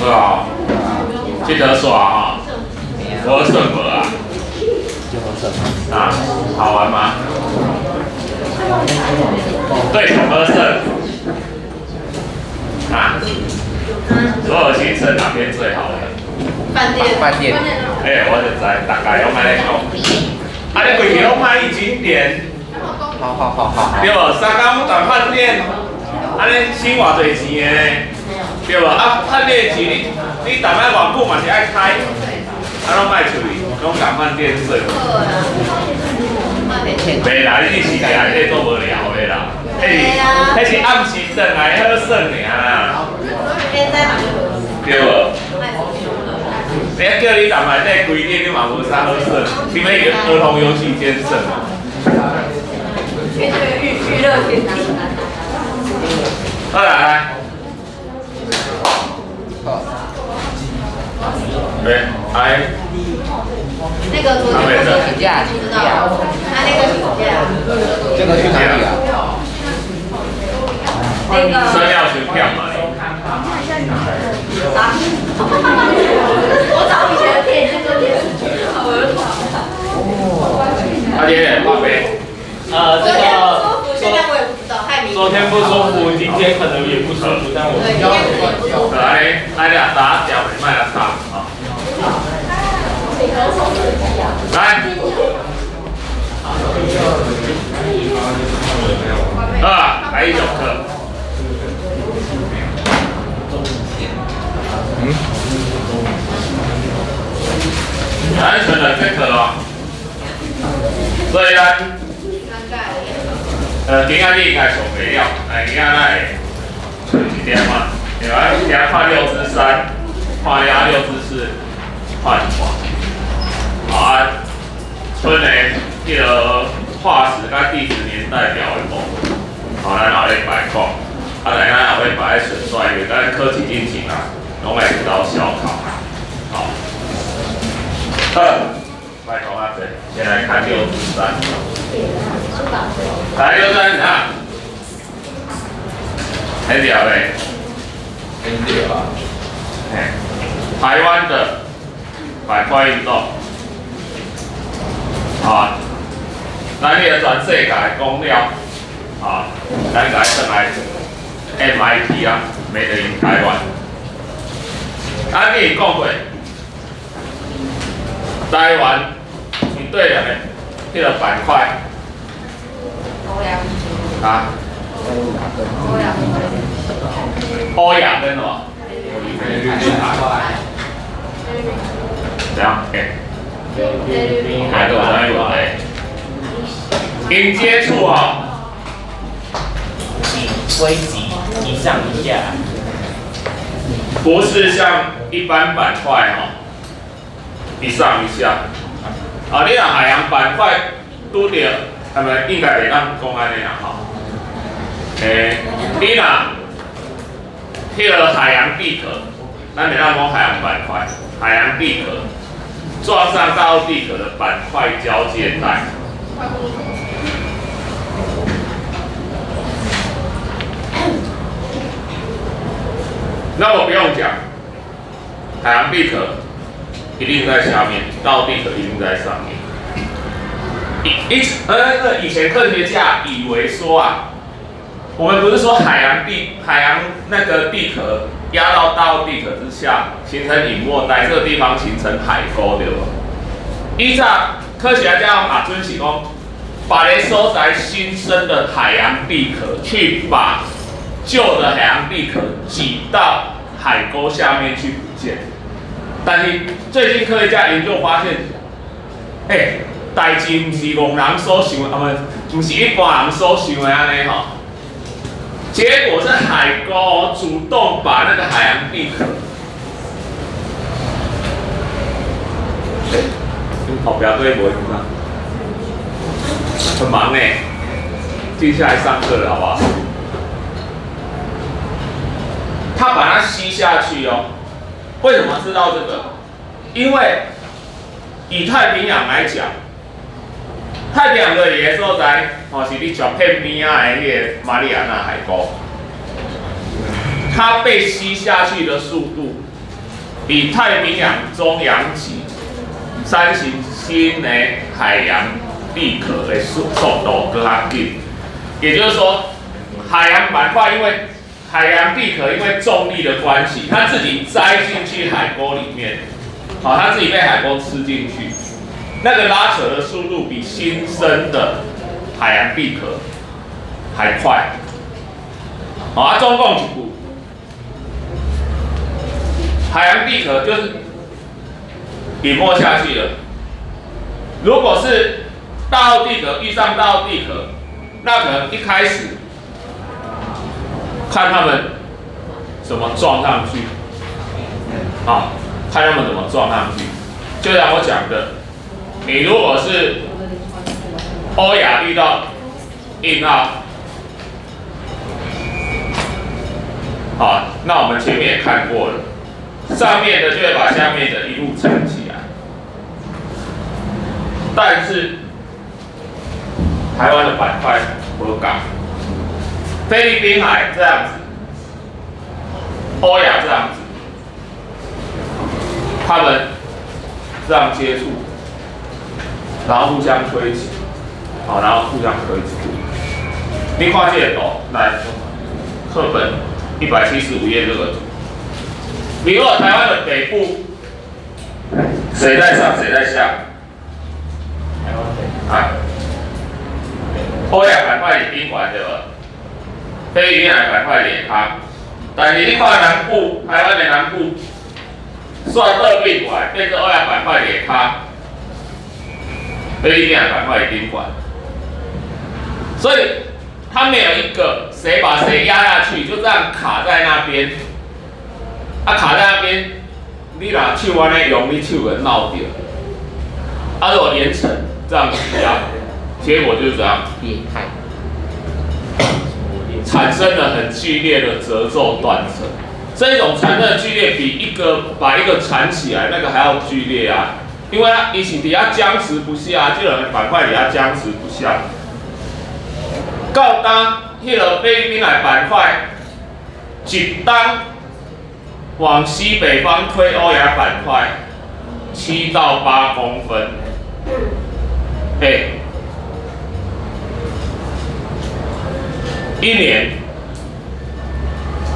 对啊，记得耍哈，我顺不啊？啊，好玩吗？对手喝胜啊，所有行程哪边最好的？饭店。我就知，大概拢安尼讲。啊，你规日拢买去景点。好。对无？三工大饭店，安尼省偌济钱的呢？对无？啊，饭店钱你逐摆偌久嘛是爱开，啊，拢卖出去，拢共饭店算。袂啦，你是来这做无聊的啦。迄是暗时转来好耍尔啦。对无？人家叫你打牌在规定你嘛无啥好耍，因为儿童游戏间耍嘛。去这个娱乐天堂。好来。哎。那个昨天说请假，知道？他那个请假。这个去哪里啊？那个。生料学票嘛。我找以前的电影就电视剧，阿姐，报备。这个现在我也不知道，太明。昨天不舒服，今天可能也不舒服，但我对，今天可能也不舒服。来俩打脚没卖了差啊。来，来一首歌。安全的这个咯，所以咱今仔日应该上袂了，今仔来找一点嘛，对吧？今仔看6之3，看了6之4，看一看。好啊，春的迄个化石甲地质年代表的部分，好，咱后礼拜讲，啊，咱后礼拜顺续因为咱科技进行啊，拢来指导小考，好。来讲啊，先来看6之3。来6之3啊，很屌嘞，很屌啊！台湾的板块运动，啊，咱你个全世界讲了，啊，咱改上来 MIT 啊，Made in 台湾。啊，你讲过？台湾你对了没？这个板块。啊？欧亚跟什么？怎样？哪个我哪有来？零接触啊。微级一上一下。不是像一般板块哈。一上一下，啊，你若海洋板块拄着，系咪应该袂当讲安尼啦吼？你若迄个海洋地壳，咱袂当讲海洋板块，海洋地壳撞上大陆地壳的板块交界带。那我不用讲，海洋地壳。一定在下面，大陆地壳一定在上面。以前科学家以为说啊，我们不是说海洋那个地壳压到大陆地壳之下，形成隐没带，这个地方形成海沟，对吧？依照科学家马尊喜讲，把雷收在新生的海洋地壳，去把旧的海洋地壳挤到海沟下面去补建。但是最近科学家研究发现，代志不是戆人所想的，不是一般人所想的安尼吼。结果是海沟主动把那个海洋地壳，好，不要对我啊，很忙呢，接下来上课了，好不好？他把它吸下去哦。为什么知道这个？因为以太平洋来讲，太平洋的野所在，是你照片边啊的迄个马里亚纳海沟。它被吸下去的速度，比太平洋中洋级三行星的海洋地壳的速度更加紧。也就是说，海洋板块因为海洋地壳因为重力的关系，它自己栽进去海沟里面，好，它自己被海沟吃进去，那个拉扯的速度比新生的海洋地壳还快。好，啊，总共几步？海洋地壳就是隐没下去了。如果是大陆地壳遇上大陆地壳，那可能一开始看他们怎么撞上去，啊，看他们怎么撞上去。就像我讲的，你如果是欧亚遇到印澳，好，那我们前面也看过了，上面的就会把下面的一路撑起来，但是台湾的板块不港，菲律宾海这样子，欧亚这样子，他们这样接触，然后互相推挤，好，然后互相推挤。你看这个图，来，课本175页这个图，如果台湾的北部，谁在上谁在下？啊，欧亚板块是宾馆对吧？菲律宾海板块连它，但是你看南部，台湾的南部，算到宾馆变成欧亚板块连它，菲律宾海板块是宾馆，所以它没有一个谁把谁压下去，就这样卡在那边，啊卡在那边，你拿手安尼用，你手会闹掉，啊如果连成这样子压，结果就是这样。变态。产生了很剧烈的褶皱断层，这种产生的剧烈比把一个缠起来那个还要剧烈啊，因为它一起底下僵持不下，就有板块底下僵持不下。到当迄个菲律宾海板块一当往西北方推欧亚板块7到8公分，一年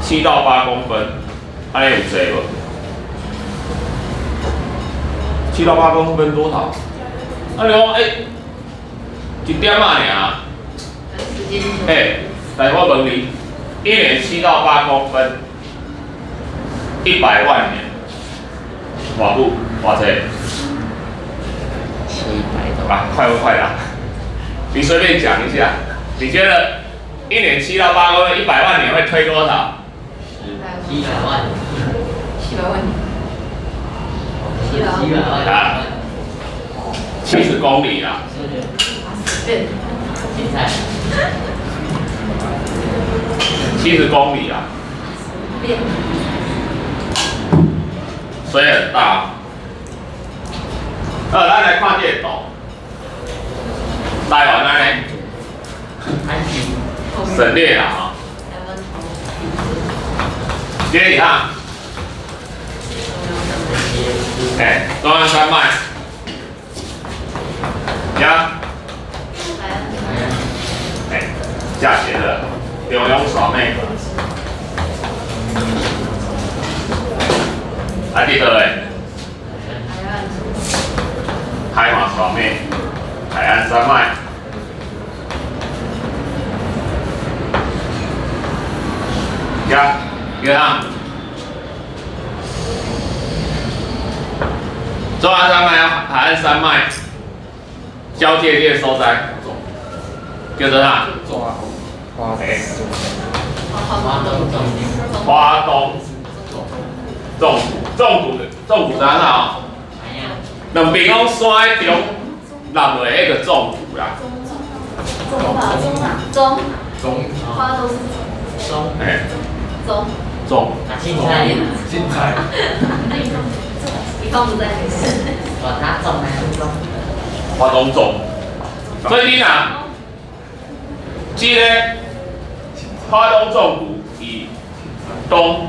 7到8公分，安尼有济无？7到8公分多少？啊，你讲1点啊尔。但我问你，一年7到8公分，100万年，偌久？偌济700多。啊，快不快啦？你随便讲一下，你觉得一年7到8公分，100万年会推多少700万，700万啊？70公里啦。对。 70公里啊，水很大。咱来看这个图，台湾安尼，省略啦哈。这里哈，中央山脉，呀。 下雪了，中央山脉，啊，伫倒嘞？海岸山脉，海岸山脉，呀，对啊，中央山脉啊，海岸山脉交界这个所在，叫做啥？ 花东纵谷山啊，两边拢山的中落落迄个纵谷啦。花都是纵。青菜，一方不在没事。花东纵，所以你呐，这个花东纵谷以东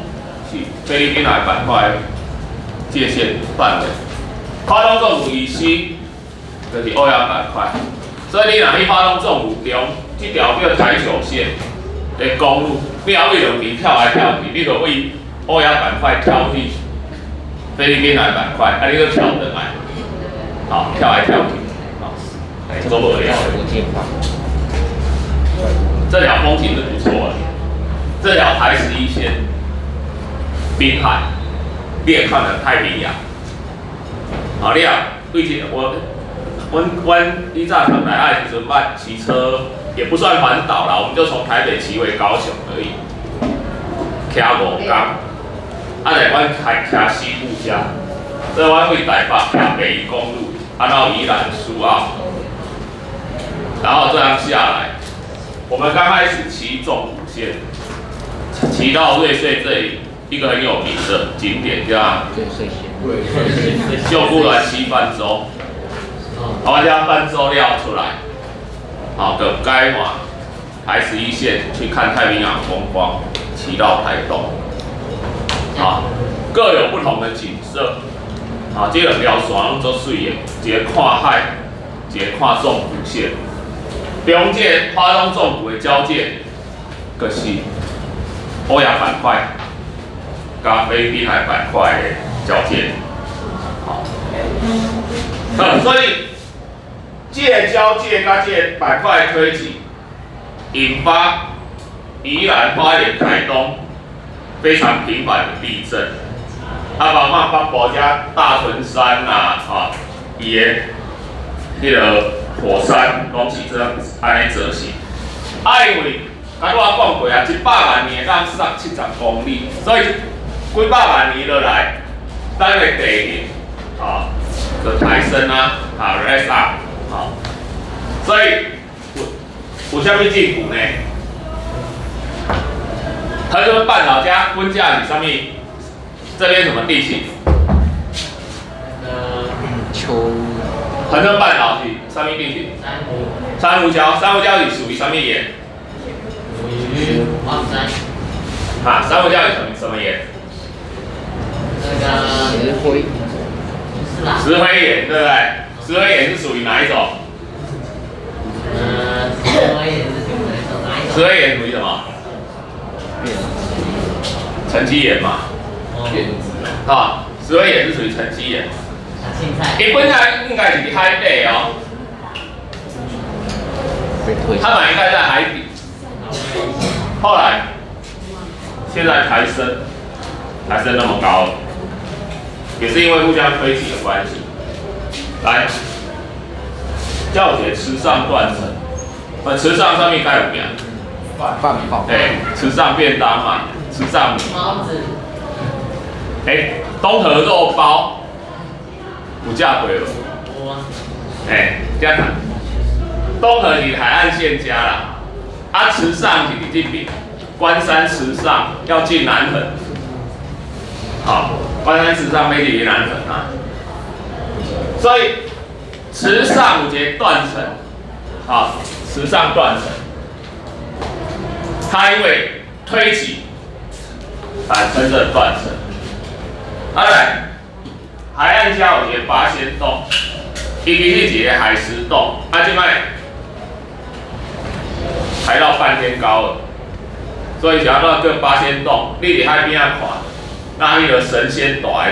是菲律宾海板块界限范围，花东纵谷以西就是欧亚板块。所以你若去花东纵谷中，这条叫台九线的公路，你要为了跳来跳去，你就为欧亚板块跳去菲律宾海板块，你就跳回来，好，跳来跳去，好，都无聊。这条风景是不错的，这条台11线，滨海，你也看了太平洋，好，你啊，最近阮以前上来爱时阵，捌骑车，也不算环岛啦，我们就从台北骑回高雄而已，骑5天，来阮骑西部家，所以阮为台北骑北宜公路，到宜兰苏澳，然后这样下来，我们刚开始骑纵谷线，骑到瑞穗这里一个很有名的景点叫瑞穗线，旧不銮西泛舟。我将泛舟料出来，好的，该往台11线去看太平洋风光，骑到台东，好，各有不同的景色，好，这两条线拢做水的，一个看海，一个看纵谷线，中间花东纵谷的交界，就是欧亚板块，加菲律宾海板块的交界，好，所以。这个交界甲这个板块推挤，引发宜兰、花莲、台东非常频繁的地震，包括北部加大屯山啊，伊个迄个火山拢是这样安尼造成。因为刚我讲过啊，100万年当370公里，所以几百万年落来，咱的地形就抬升rise up。好，所以有啥物进步呢？恒春半岛加温家里上面这边什么地形？恒春半岛是什么地形？珊瑚礁，珊瑚礁是属于什么岩？属于黄山。珊瑚礁是什么岩？那个石灰。石灰岩，对不对？石灰岩是属于哪一种？石灰岩是属于哪一种？石灰岩属于什么？沉积岩嘛。石灰岩是属于沉积岩。伊本来应该是海底哦，它本来应该在海底，后来现在抬升那么高了，也是因为互相推挤的关系。来，教学池上断层，池上上面该有名，饭泡，池上便当嘛，池上米，包子，东河肉包，有价贵了，这样，东河是海岸线家啦，池上是这边，关山池上要进南横，好，关山池上要进南横啊。所以池上有一个断层，池上断层，它因为推挤产生的断层。来，海岸家有一个八仙洞，伊其实是一个海蚀洞，即摆抬到半天高了，所以想要叫八仙洞，你伫海边看，那迄个神仙大的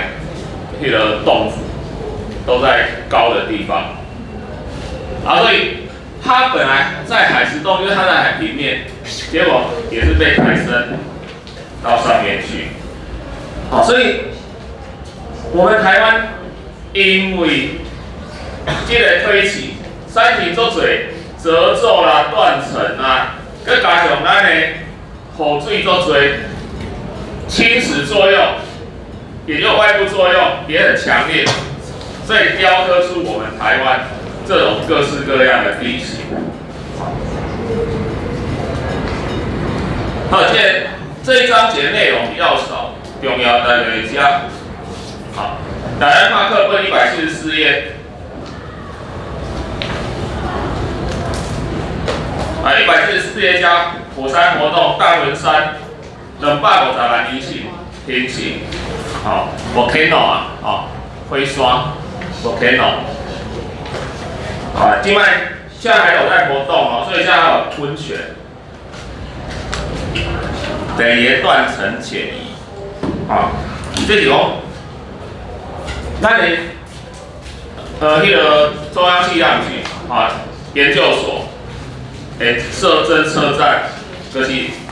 迄个洞府。都在高的地方，所以它本来在海蚀洞，因为它在海平面，结果也是被抬升到上面去。所以我们台湾因为这个推挤，山体做水褶皱啦、断层啊，佮加上咱的雨水做水侵蚀作用，也就外部作用也很强烈。所以雕刻出我们台湾这种各式各样的地形。好，这一章节内容比较少，重要大家加。好，大家看课本144页。144页加火山活动，大屯山250万以上形成，好 volcano 啊，好火山 volcano， 啊，现在还有在活动哦，所以现在还有温泉。等于断层潜移，啊，这是讲，咱的迄个中央气象局啊研究所，设侦测站，就是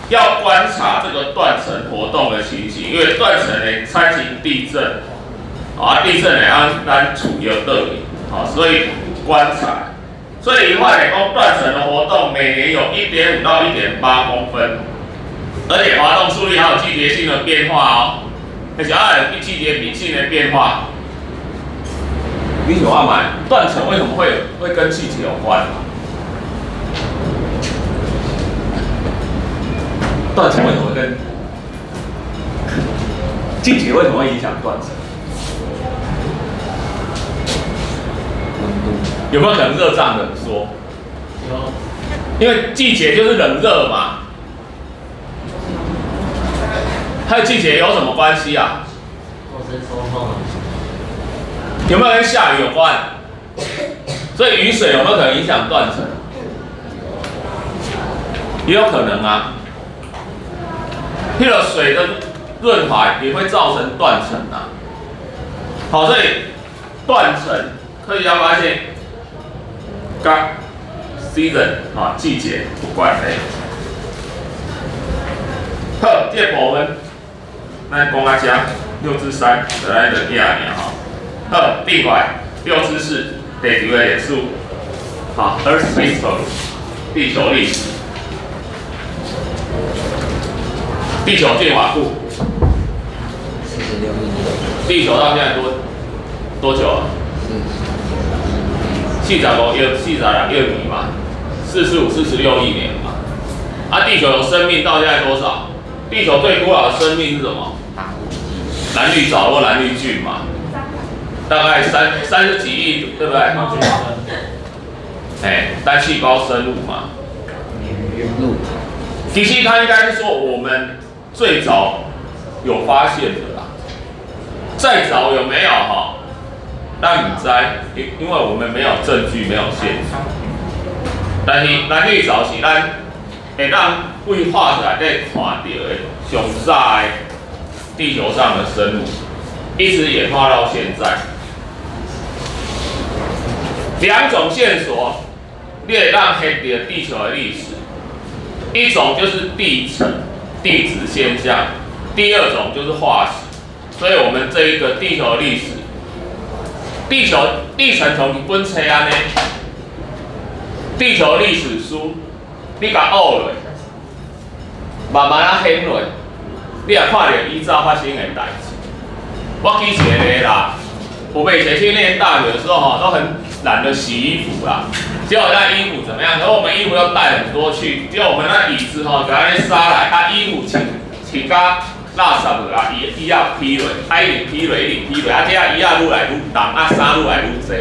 要观察这个断层活动的情形，因为断层呢产生地震，啊，地震呢咱处于这里，啊，所以观察，所以以外来讲，断层的活动每年有1.5到1.8公分。而且滑动速率还有季节性的变化哦，而且还有季节性的变化。你想看嘛？断层为什么会跟季节有关？断层为什么会跟季节为什么会影响断层？有没有可能热胀冷缩？有。因为季节就是冷热嘛。和季节有什么关系啊？过生收风啊。有没有跟下雨有关？所以雨水有没有可能影响断层？也有可能啊。那个水的润滑也会造成断层啊。好，所以断层科学家发现，跟 season 啊季节有关系。好，这部分。咱讲啊，这6之3，就咱就记啊吼。好，另外6之4，地球的历史，好 ，Earth History， 地球历史。地球进化库46亿年。地球到现在多久了？45亿年嘛，45、46亿年嘛。啊，地球有生命到现在多少？地球最古老的生命是什么？蓝绿藻或蓝绿菌嘛，大概30几亿，对不对？单细胞生物嘛。其实它应该是说我们最早有发现的啦，再早有没有哈？但不知，因为我们没有证据，没有现据。但是蓝绿藻是咱会让绘画出来在看到的上早的地球上的生物，一直演化到现在。2种线索，你会让黑点地球的历史。一种就是地层、地质现象，第2种就是化石。所以我们这一个地球的历史，地层从日本册安尼，地球历史书，你甲学落，慢慢啊显落，你也看到以前发生的代志。我记一个啦，我们以前去念大学的时候哈，都很懒得洗衣服啦。结果那衣服怎么样？然后我们衣服要带很多去，结果我们那椅子哈，给它杀来，啊衣服请甲垃圾落啊，椅啊披落，啊一直披落，啊这啊椅啊愈来愈重，啊衫愈来愈济。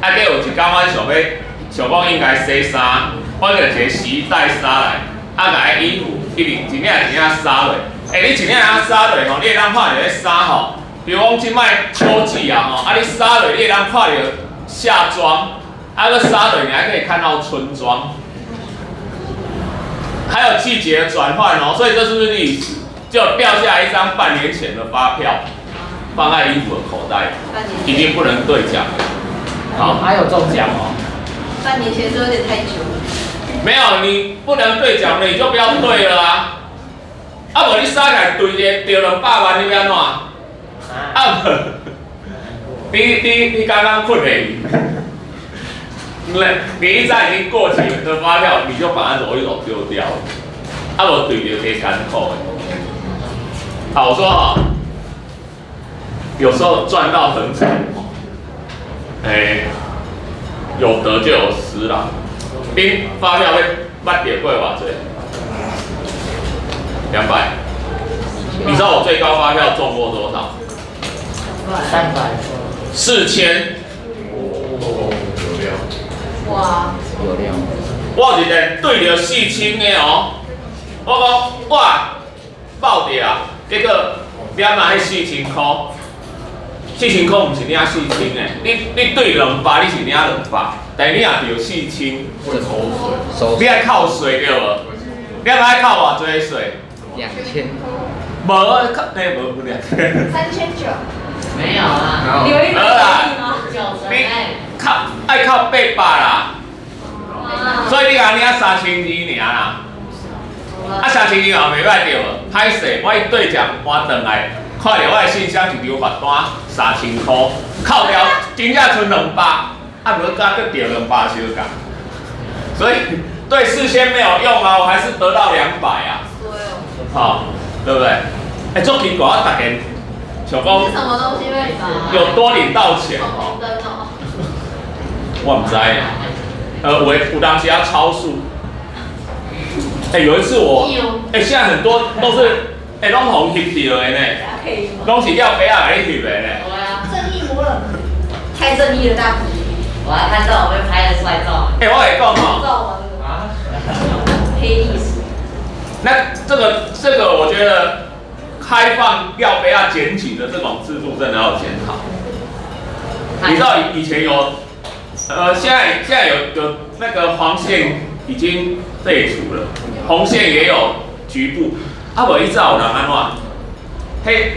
啊，结有一天我想讲应该洗衫，我就一个洗衣袋杀来，啊甲迄衣服一领杀落。你一领杀落吼，你会当看到迄衫吼，比如讲即摆秋季啊吼，啊你杀落，你会当看到夏装。那个沙蕊，你还可以看到春装，还有季节的转换哦，所以这是不是历史？就掉下来一张半年前的发票，放在衣服的口袋，已经不能兑奖了。好，还有中奖哦。半年前是有点太久了。没有，你不能兑奖了，你就不要兑了啊！啊，无你沙来兑的丢200万，你要怎？啊不，你刚刚困了。你一张已经过期的发票，你就把它揉一揉丢掉了，啊，我对着可以干扣的。好，我说哈，有时候赚到很惨，有得就有失啦。你发票被捌点过偌济？200。你知道我最高发票中过多少？300。4000。哇，有料！我有一个对着4000的哦，我讲哇报着啊，结果点啊迄4000块毋是领4000诶，你对200你是领200，但是你也着4000，你爱扣税对无？你爱扣偌济税2000，无无2000。3900。没有啦，有一个你爱扣800啦，所以你讲领3200尔啦。啊，3200后袂歹对无？歹势，我一对奖换转来，看到我的信箱一张罚单3000块，扣掉真正剩200，啊，无甲佫掉200小港，所以对4000没有用啊，我还是得到200啊。对哦。好，对不对？哎，做奇怪，我大家想讲是什么东西会罚？有多领到钱哦。红灯哦。我唔知有当时要超速。有一次我，现在很多都是，拢红翕到的呢，拢是要俾啊给你翕的呢。对啊，正义魔人，太正义了大哥。我还看到我被拍的帅照。我会讲哦。照啊，黑历史。那这个，我觉得开放要被要检举的这种制度，真的要检讨。你知道以前有，现在有那个黄线已经废除了，红线也有局部。啊，无伊早有人安怎？嘿，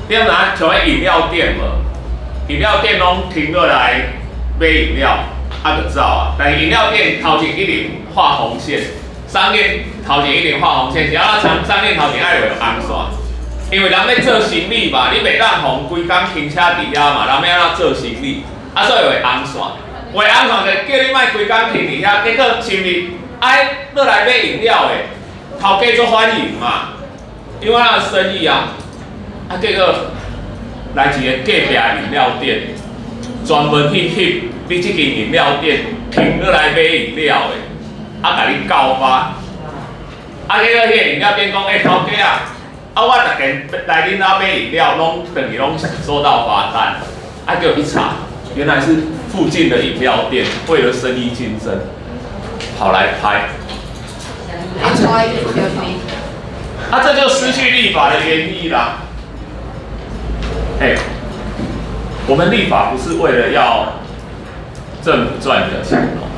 你有哪像迄饮料店无？饮料店拢停落来买饮料，就走啊。但是饮料店头前一定画红线，商店头前一定画红线，只要商店头前爱有红线。因为人要做生意嘛，你袂当红规工停车伫遐嘛，人要安怎做生意？所以会红线，会红线就叫你莫规工停伫遐，结果生意落来买饮料的，头家做欢迎嘛，因为他的生意啊，结果来一个隔壁饮料店，专门去你这间饮料店停落来买饮料的，甲你告发，结果迄个饮料店讲，头家啊。我逐天来恁家买饮料，等于拢收到罚单，给我一查，原来是附近的饮料店为了生意竞争，跑来拍。这就失去立法的原意啦。我们立法不是为了要政府赚你的钱哦，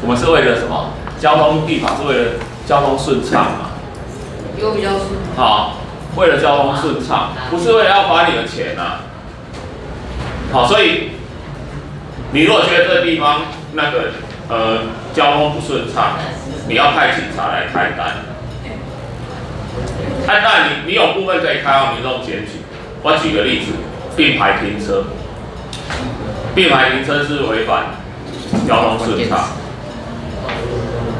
我们是为了什么？交通立法是为了交通顺畅嘛。有比较顺。好，为了交通顺畅，不是为了要罚你的钱啊。好，所以你如果觉得这个地方那个交通不顺畅，你要派警察来开单。那你有部分可以开到民众检举。我举个例子，并排停车，并排停车是违反交通顺畅，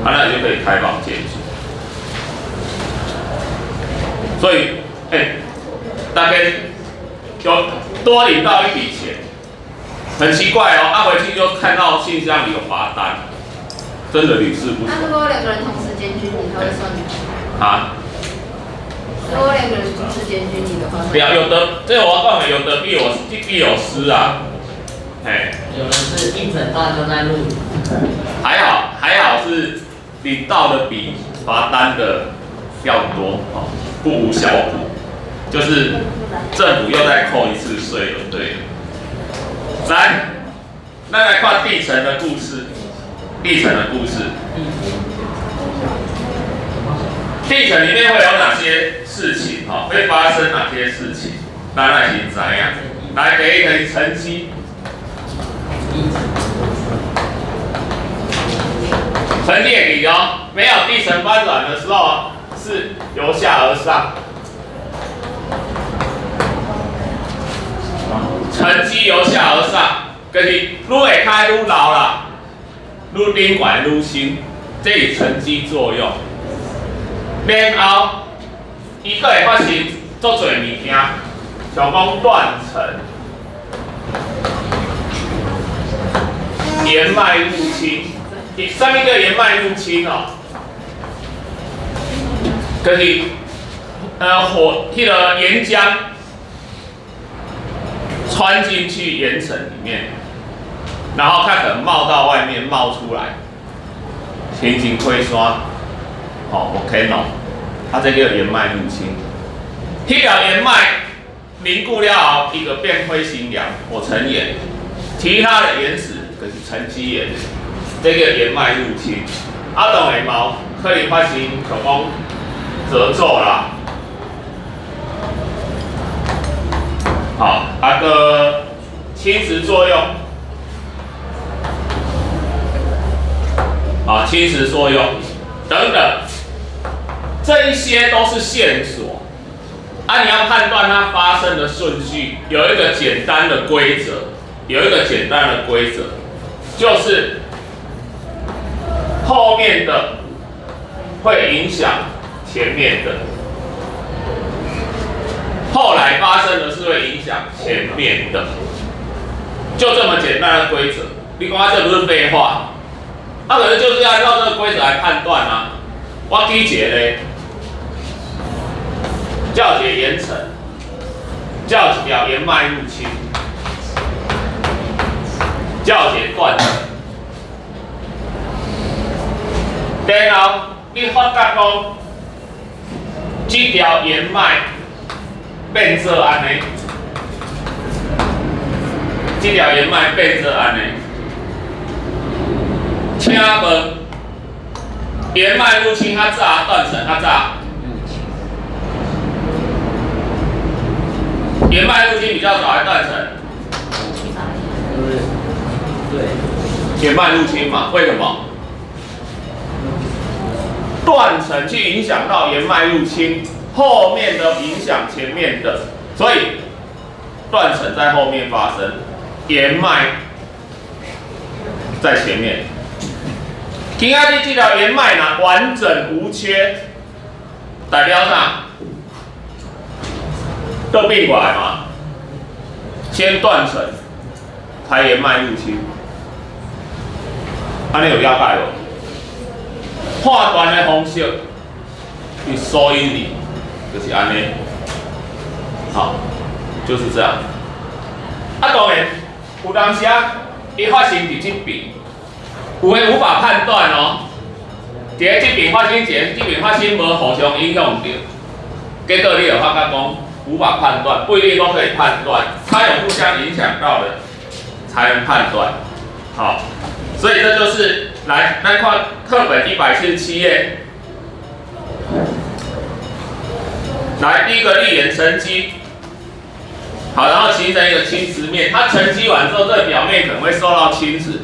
那你就可以开放检举。所以，大概有多领到一笔钱，很奇怪哦。回去就看到信箱里有罚单，真的屡试不爽。如果2个人同时检举你，他会算你？如果2个人同时检举你的话，对啊，有的，这我要讲的，有的必有失啊。有人是一整段都在录。还好是领到的比罚单的要多哦。不无小补，就是政府又再扣一次税了，对。来，那来看地层的故事。地层的故事，地层里面会有哪些事情？会发生哪些事情？咱来先知啊。来，给一个成绩。成绩也给哦，没有地层翻转的时候。是由下而上，沉积由下而上，就是愈会开愈老啦，愈顶悬愈深，这是沉积作用。然后，伊佫会发生足侪物件，像讲断层、岩脉入侵。什么叫岩脉入侵哦？就是迄个岩浆穿进去岩层里面，然后它可能冒到外面冒出来，形成火山，volcano，它这个岩脉入侵，迄条岩脉凝固了后，伊就变灰形岩或成岩，其他的岩石就是沉积岩，这个岩脉入侵，啊当然嘛可能发生像讲褶皱啦，好，个侵蚀作用，啊侵蚀作用等等。这一些都是线索，啊，你要判断它发生的顺序，有一个简单的规则，就是后面的会影响前面的，后来发生的是会影响前面的，就这么简单的规则。你讲这不是废话，可是就是要按照这个规则来判断啊。我举一个咧。叫解岩层，叫解岩脉入侵，叫解断层。然后你发觉讲，这条岩脉变做安尼，请问岩脉入侵较早，断层较早？岩脉入侵比较早还断层？对，岩脉入侵嘛，为什么？断层去影响到岩脉入侵，后面的影响前面的，所以断层在后面发生，岩脉在前面。今仔日这条岩脉呢完整无缺，代表啥？都并过来嘛，先断层，才岩脉入侵。安尼有了解无？判断的方式，去索引你，就是安尼。好，就是这样。当然，有当时伊发生伫这边，有诶无法判断哦。一个这边发生，一个这边发生，无互相影响到，结果你就发觉讲。无法判断，不一定都可以判断，它有互相影响到的才能判断。好，所以这就是来那看课本147页，来第一个立岩沉积，好，然后形成一个侵蚀面，它沉积完之后，这个表面可能会受到侵蚀，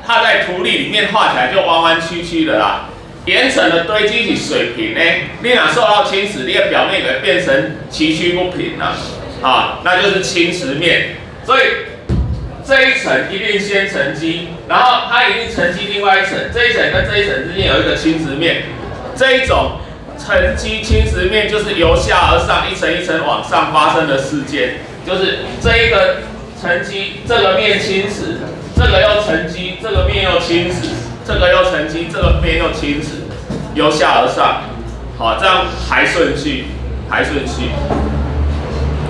它在土里里面画起来就弯弯曲曲的啦。岩层的堆积是水平呢，你若受到侵蚀，你的表面会变成崎岖不平啦，那就是侵蚀面。所以这一层一定先沉积，然后它一定沉积另外一层，这一层跟这一层之间有一个侵蚀面。这一种沉积侵蚀面就是由下而上，一层一层往上发生的事件，就是这一个沉积，这个面侵蚀，这个又沉积，这个面又侵蚀。这个又沉积，这个面又侵蚀，由下而上，好，这样排顺序。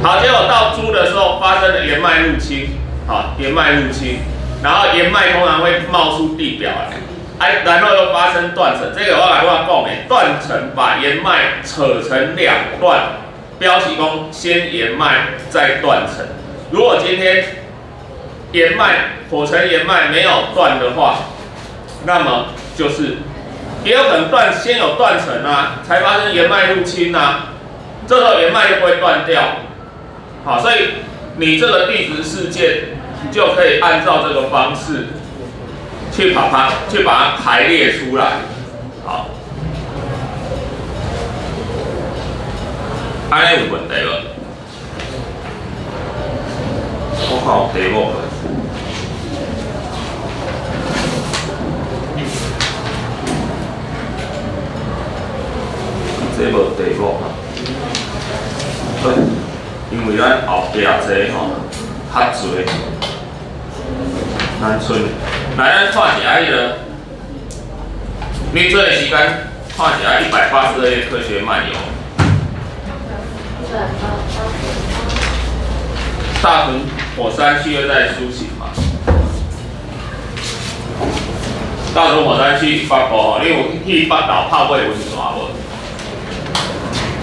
好，结果到猪的时候发生了岩脉入侵，然后岩脉通常会冒出地表来，然后又发生断层。这个我来跟我讲的，断层把岩脉扯成两段，标题讲先岩脉再断层。如果今天火成岩脉没有断的话，那么就是也有可能先有断层啊，才发生岩脉入侵啊，这时候岩脉就不会断掉。好，所以你这个地质事件就可以按照这个方式去把它排列出来。好，安尼有问题无？我看有题目。这无题目啊，因为咱后壁这吼较侪，咱剩来咱看一下迄个，你做的时间看一下182页科学漫游。大屯火山区又在苏醒嘛？大屯火山区100步吼，你有去北投泡尾温泉无？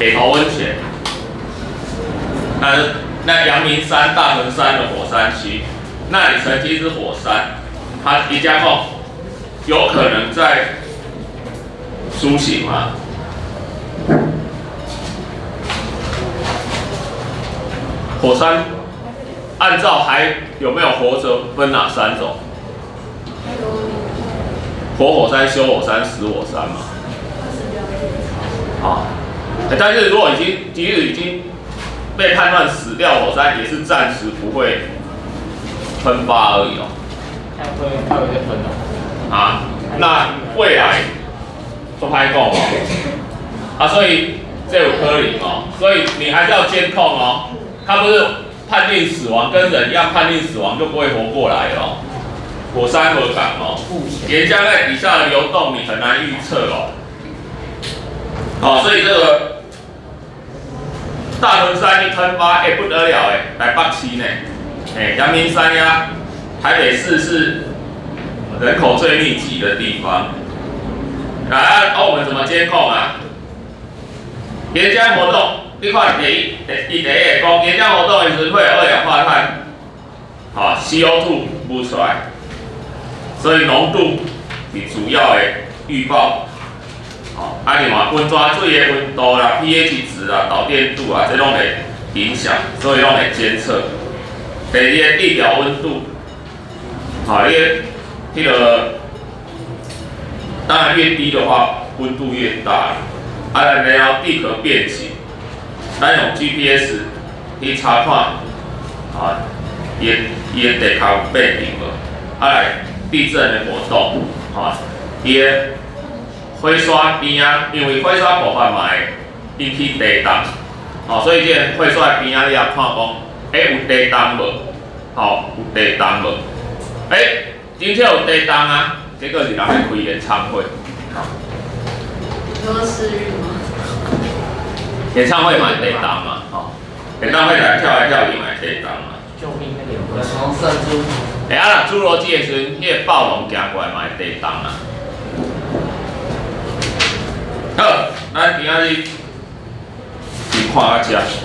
北投温泉，那阳明山、大屯山的火山区，那里曾经是火山，它一家讲有可能在苏醒吗？火山按照还有没有活着分哪3种？活火山、休火山、死火山嘛。啊，但是如果即使已经被判断死掉火山，也是暂时不会喷发而已哦。它会再分哦。啊，那未来都拍讲哦。啊，所以这有科林哦，所以你还是要监控哦。他不是判定死亡，跟人一样判定死亡就不会活过来哦。火山河港哦，岩浆在底下的流动你很难预测哦。哦，所以这个大屯山一喷发，不得了台北市呢，阳明山呀，台北市是人口最密集的地方。我们怎么监控啊？岩浆活动，你看第一个讲岩浆活动的时候会有二氧化碳，CO2 呼出来，所以浓度是主要的预报。另外温泉水的温度啦、pH 值啦、导电度啊，这拢会影响，所以拢会监测。第二个地表温度，迄个当然越低的话，温度越大。然后地壳变形，咱用 GPS 去查看，伊的地壳有变形无？来地震的活动，伊的火山边啊，因为火山爆发嘛会引起地动，所以这火山边啊，你也看讲，有地动无？有地动无？真正有地动啊，结果是人来开演唱会。说世运吗？演唱会买地动嘛，演唱会来跳来跳去买地动嘛。救命那个有从射出。啦，侏罗纪的时阵，迄个暴龙行过来买地动啊。好，咱今仔日先看到这。